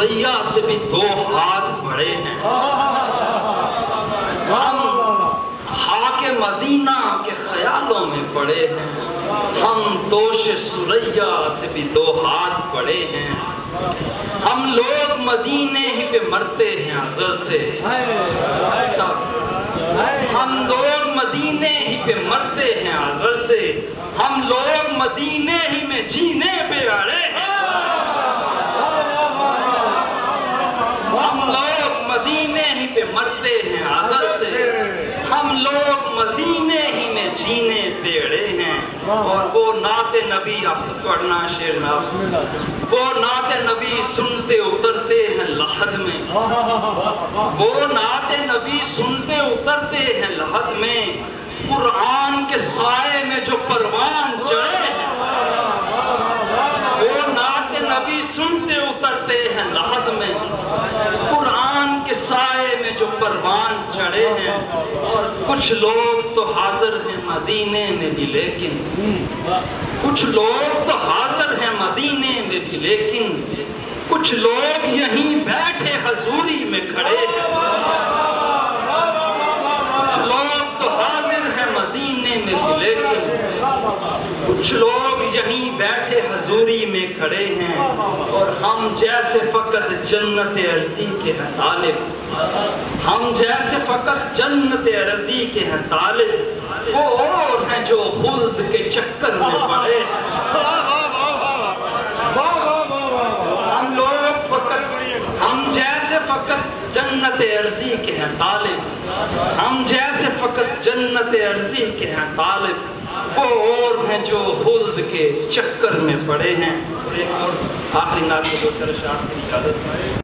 سریا سے بھی 2 ہاتھ بڑے ہیں۔ ہم خاک مدینہ کے خیالوں میں پڑے ہیں، ہم دوش سریا سے بھی 2 ہاتھ بڑے ہیں۔ ہم لوگ مدینے ہی پہ مرتے ہیں ازل سے، ہم لوگ مدینے ہی پہ مرتے ہیں ازل سے، ہم لوگ مدینے ہی میں جینے پہ اڑے ہیں۔ ہم لوگ مدینے ہی پہ مرتے ہیں ازل سے، ہم لوگ مدینے ہی میں جینے پہ اڑے ہیں۔ اور وہ نعت نبی، آپ سے پڑھنا شعر میں، وہ نعت نبی سنتے اترتے ہیں لحد میں، وہ نعت نبی سنتے اترتے ہیں لحد میں، قرآن کے سائے میں جو پروان چڑھے ہیں، وہ نعت نبی سنتے اترتے ہیں لحد میں، قرآن کے سائے میں جو پروان چڑھے ہیں۔ اور کچھ لوگ تو حاضر ہیں مدینے میں بھی، لیکن کچھ لوگ تو حاضر ہیں مدینے میں بھی، لیکن کچھ لوگ یہیں بیٹھے حضوری میں کھڑے ہیں۔ کچھ لوگ تو حاضر ہیں مدینے میں بھی، لیکن کچھ لوگ یہیں بیٹھے حضوری میں کھڑے ہیں۔ اور ہم جیسے فقط جنت ارضی کے ہیں طالب، ہم جیسے فقط جنت ارضی کے ہیں طالب، وہ اور ہیں جو خلد کے چکر میں پڑے ہیں۔ ہم جیسے فقط جنت ارضی کے ہیں طالب، ہم جیسے فقط جنت ارضی کے ہیں طالب، وہ اور ہیں جو خلد کے چکر میں پڑے ہیں۔ ایک اور آخری نعت کو 2 اشعار کی اجازت ہے۔